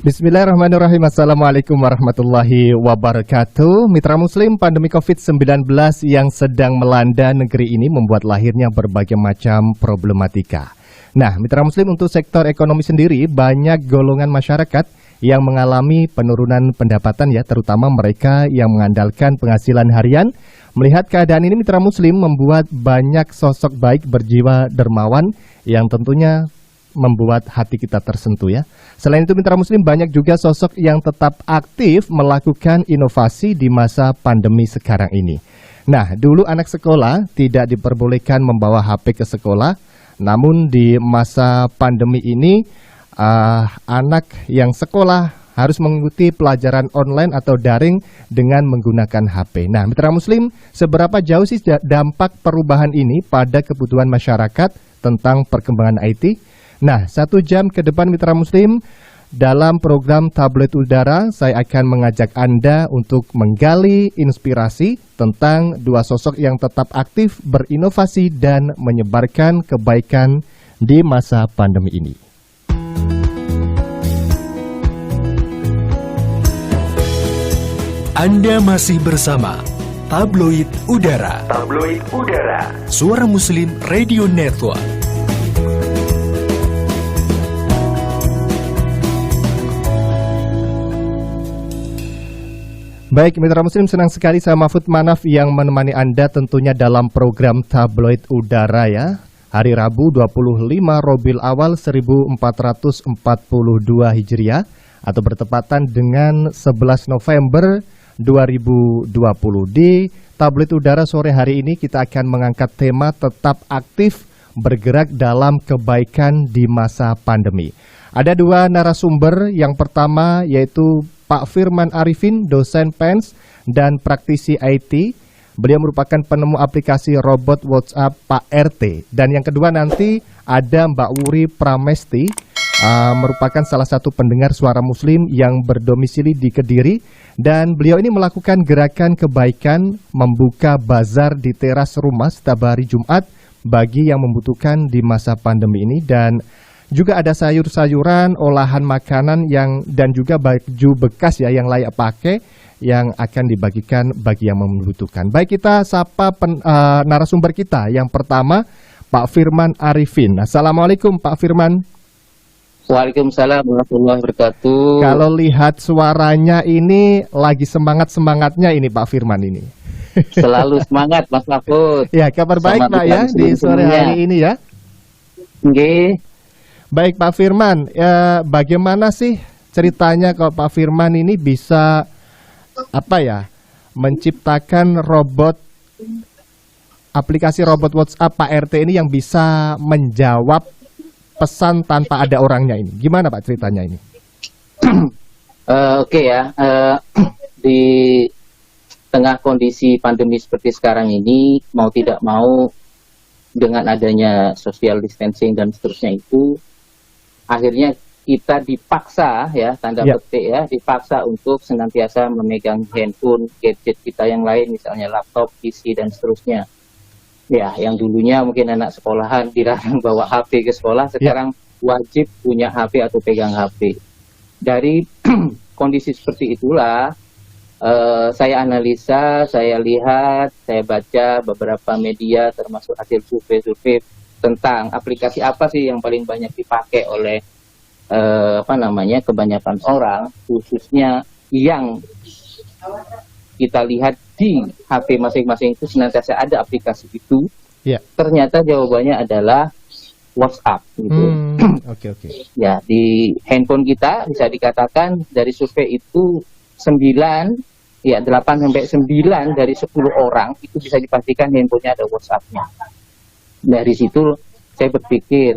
Bismillahirrahmanirrahim. Assalamualaikum warahmatullahi wabarakatuh. Mitra Muslim, pandemi COVID-19 yang sedang melanda negeri ini membuat lahirnya berbagai macam problematika. Nah, Mitra Muslim, untuk sektor ekonomi sendiri banyak golongan masyarakat yang mengalami penurunan pendapatan ya, terutama mereka yang mengandalkan penghasilan harian. Melihat keadaan ini, Mitra Muslim membuat banyak sosok baik berjiwa dermawan yang tentunya membuat hati kita tersentuh ya. Selain itu, Mitra Muslim, banyak juga sosok yang tetap aktif melakukan inovasi di masa pandemi sekarang ini. Nah, dulu anak sekolah tidak diperbolehkan membawa HP ke sekolah, namun di masa pandemi ini anak yang sekolah harus mengikuti pelajaran online atau daring dengan menggunakan HP. Nah, Mitra Muslim, seberapa jauh sih dampak perubahan ini pada kebutuhan masyarakat tentang perkembangan IT? Nah, 1 jam ke depan Mitra Muslim, dalam program Tabloid Udara, saya akan mengajak Anda untuk menggali inspirasi tentang dua sosok yang tetap aktif berinovasi dan menyebarkan kebaikan di masa pandemi ini. Anda masih bersama Tabloid Udara. Tabloid Udara. Suara Muslim Radio Network. Baik, Mitra Muslim, senang sekali saya Mahfud Manaf yang menemani Anda tentunya dalam program Tabloid Udara ya. Hari Rabu 25 Robiul Awal 1442 Hijriah atau bertepatan dengan 11 November 2020. Di Tabloid Udara sore hari ini kita akan mengangkat tema tetap aktif bergerak dalam kebaikan di masa pandemi. Ada dua narasumber, yang pertama yaitu Pak Firman Arifin, dosen PENS dan praktisi IT. Beliau merupakan penemu aplikasi robot WhatsApp Pak RT. Dan yang kedua nanti ada Mbak Wuri Pramesti, merupakan salah satu pendengar suara Muslim yang berdomisili di Kediri. Dan beliau ini melakukan gerakan kebaikan membuka bazar di teras rumah setiap hari Jumat bagi yang membutuhkan di masa pandemi ini. Dan juga ada sayur-sayuran, olahan makanan dan juga baju bekas ya yang layak pakai yang akan dibagikan bagi yang membutuhkan. Baik, kita sapa narasumber kita. Yang pertama, Pak Firman Arifin. Assalamualaikum Pak Firman. Waalaikumsalam warahmatullahi wabarakatuh. Kalau lihat suaranya ini lagi semangat-semangatnya ini Pak Firman ini. Selalu semangat Mas Mahfud. Ya, kabar baik Pak ya di sore hari ini ya. Nggih. Baik Pak Firman, bagaimana sih ceritanya kalau Pak Firman ini bisa menciptakan aplikasi robot WhatsApp Pak RT ini yang bisa menjawab pesan tanpa ada orangnya ini? Gimana Pak ceritanya ini? Oke ya, di tengah kondisi pandemi seperti sekarang ini, mau tidak mau dengan adanya social distancing dan seterusnya itu, akhirnya kita dipaksa ya, tanda petik ya, dipaksa untuk senantiasa memegang handphone, gadget kita yang lain, misalnya laptop, PC dan seterusnya. Ya, yang dulunya mungkin anak sekolahan dilarang bawa HP ke sekolah, sekarang wajib punya HP atau pegang HP. Dari kondisi seperti itulah, saya analisa, saya lihat, saya baca beberapa media termasuk hasil survei-survei tentang aplikasi apa sih yang paling banyak dipakai oleh kebanyakan orang, khususnya yang kita lihat di HP masing-masing itu senantiasa ada aplikasi itu. Ternyata jawabannya adalah WhatsApp gitu. Oke. Ya, di handphone kita bisa dikatakan dari survei itu 8 sampai 9 dari 10 orang itu bisa dipastikan handphonenya ada WhatsApp-nya. Dari situ saya berpikir,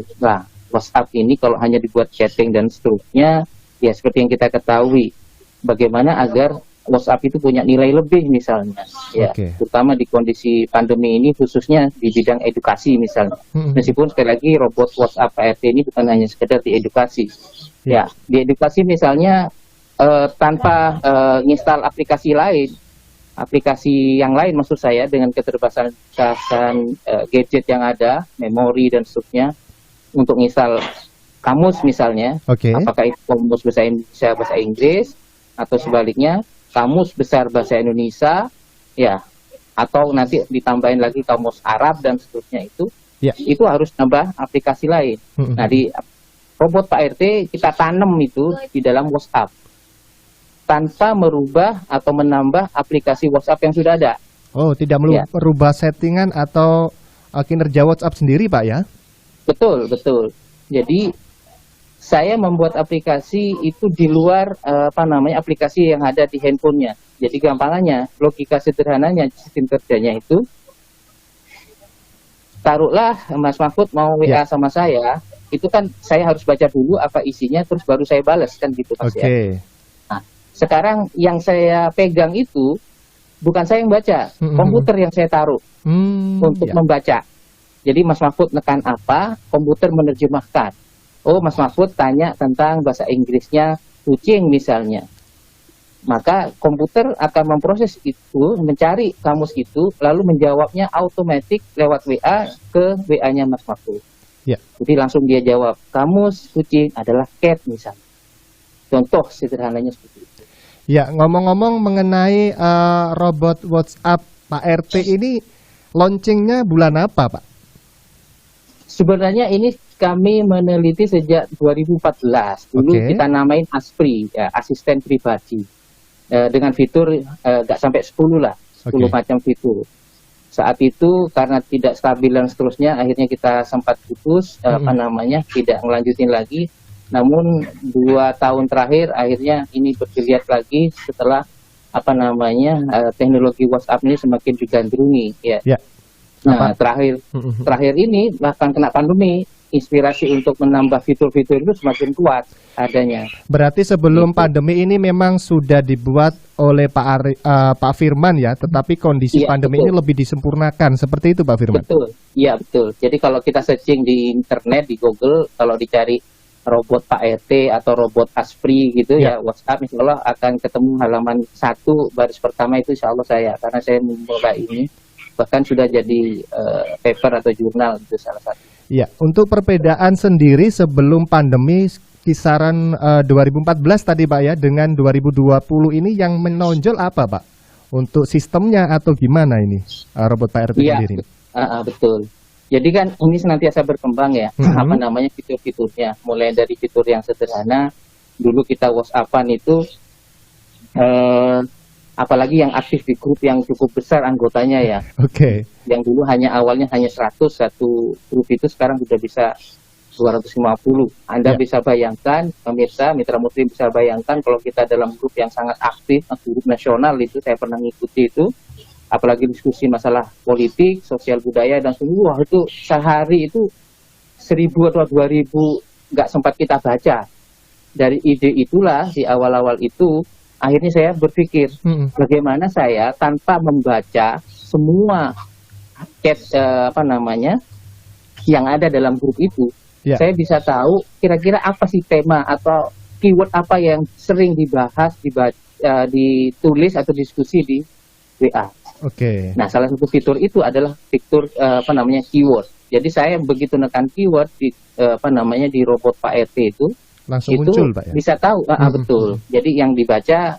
WhatsApp ini kalau hanya dibuat chatting dan seterusnya, ya seperti yang kita ketahui, bagaimana agar WhatsApp itu punya nilai lebih misalnya, ya, terutama di kondisi pandemi ini, khususnya di bidang edukasi misalnya. Meskipun sekali lagi robot WhatsApp Pak RT ini bukan hanya sekedar di edukasi, ya, di edukasi misalnya tanpa install aplikasi lain, aplikasi yang lain maksud saya, dengan keterbatasan gadget yang ada, memori dan seterusnya, untuk install kamus misalnya, Oke. apakah itu kamus bahasa Indonesia bahasa Inggris atau sebaliknya kamus besar bahasa Indonesia, ya, atau nanti ditambahin lagi kamus Arab dan seterusnya itu harus nambah aplikasi lain. Nah, di robot Pak RT kita tanam itu di dalam WhatsApp tanpa merubah atau menambah aplikasi WhatsApp yang sudah ada. Oh, tidak Ya. merubah settingan atau kinerja WhatsApp sendiri, Pak ya? Betul, betul. Jadi saya membuat aplikasi itu di luar aplikasi yang ada di handphonenya. Jadi gampangannya, logika sederhananya sistem kerjanya itu, taruhlah Mas Mahfud mau WA sama saya, itu kan saya harus baca dulu apa isinya, terus baru saya balas kan gitu Mas ya. Nah, sekarang yang saya pegang itu bukan saya yang baca, komputer yang saya taruh untuk membaca. Jadi Mas Mahfud nekan apa, komputer menerjemahkan. Oh, Mas Mahfud tanya tentang bahasa Inggrisnya kucing misalnya. Maka komputer akan memproses itu, mencari kamus itu, lalu menjawabnya otomatis lewat WA ke WA-nya Mas Mahfud. Ya. Jadi langsung dia jawab, kamus kucing adalah cat misalnya. Contoh sederhananya seperti itu. Ya, ngomong-ngomong mengenai robot WhatsApp Pak RT ini, launchingnya bulan apa, Pak? Sebenarnya ini kami meneliti sejak 2014. Dulu kita namain Aspri, ya, asisten pribadi. Dengan fitur nggak sampai 10 lah, 10 macam fitur. Saat itu karena tidak stabil dan seterusnya, akhirnya kita sempat putus, tidak melanjutin lagi. Namun 2 tahun terakhir akhirnya ini bergeliat lagi setelah teknologi WhatsApp ini semakin digandrungi ya. Nah, terakhir ini bahkan kena pandemi, inspirasi untuk menambah fitur-fitur itu semakin kuat adanya. Berarti sebelum pandemi ini memang sudah dibuat oleh Pak Firman ya, tetapi kondisi pandemi ini lebih disempurnakan, seperti itu Pak Firman? Betul, iya betul. Jadi kalau kita searching di internet, di Google, kalau dicari robot Pak RT atau robot Aspri gitu ya, WhatsApp insya Allah akan ketemu halaman 1 baris pertama itu insya Allah saya, karena saya memulai ini bahkan sudah jadi paper atau jurnal itu salah satu. Ya, untuk perbedaan sendiri sebelum pandemi kisaran 2014 tadi Pak ya dengan 2020 ini yang menonjol apa Pak? Untuk sistemnya atau gimana ini robot Pak RT sendiri? Betul. Jadi kan ini senantiasa berkembang ya, fitur-fiturnya. Mulai dari fitur yang sederhana, dulu kita WhatsApp-an itu, apalagi yang aktif di grup yang cukup besar anggotanya ya. Yang dulu awalnya hanya 100, satu grup itu sekarang sudah bisa 250. Anda bisa bayangkan, pemirsa, mitra muslim bisa bayangkan kalau kita dalam grup yang sangat aktif, grup nasional itu, saya pernah ngikuti itu, apalagi diskusi masalah politik, sosial budaya dan semua itu sehari itu 1.000 atau 2.000 nggak sempat kita baca. Dari ide itulah di awal-awal itu akhirnya saya berpikir bagaimana saya tanpa membaca semua yang ada dalam grup itu, saya bisa tahu kira-kira apa sih tema atau keyword apa yang sering dibahas, ditulis atau diskusi di WA. Nah, salah satu fitur itu adalah fitur keyword. Jadi saya begitu nekan keyword di di robot Pak RT itu langsung muncul Pak ya. Bisa tahu, betul. Jadi yang dibaca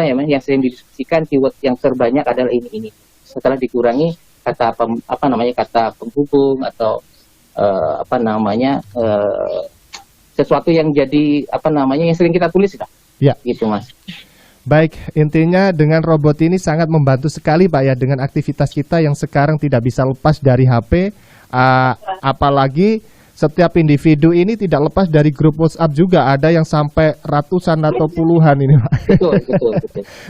yang sering didiskusikan keyword yang terbanyak adalah ini. Setelah dikurangi kata kata penghubung atau sesuatu yang jadi yang sering kita tulis lah. Ya. Gitu Mas. Baik, intinya dengan robot ini sangat membantu sekali Pak ya dengan aktivitas kita yang sekarang tidak bisa lepas dari HP, apalagi setiap individu ini tidak lepas dari grup WhatsApp juga, ada yang sampai ratusan atau puluhan ini Pak. Betul.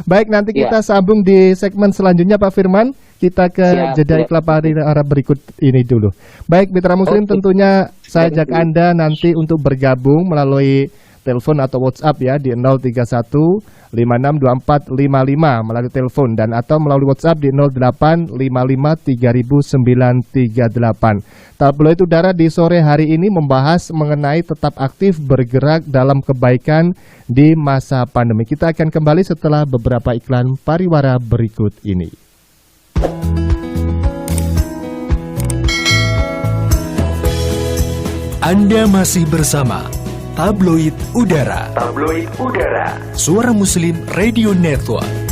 Baik, nanti kita sambung di segmen selanjutnya Pak Firman, kita ke jeda iklan Arab berikut ini dulu. Baik, mitra muslim tentunya saya ajak Anda nanti untuk bergabung melalui telepon atau WhatsApp ya di 031 562455 melalui telepon dan atau melalui WhatsApp di 0855 3938. Tabloid Udara di sore hari ini membahas mengenai tetap aktif bergerak dalam kebaikan di masa pandemi. Kita akan kembali setelah beberapa iklan pariwara berikut ini. Anda masih bersama Tabloid Udara. Tabloid Udara. Suara Muslim Radio Network.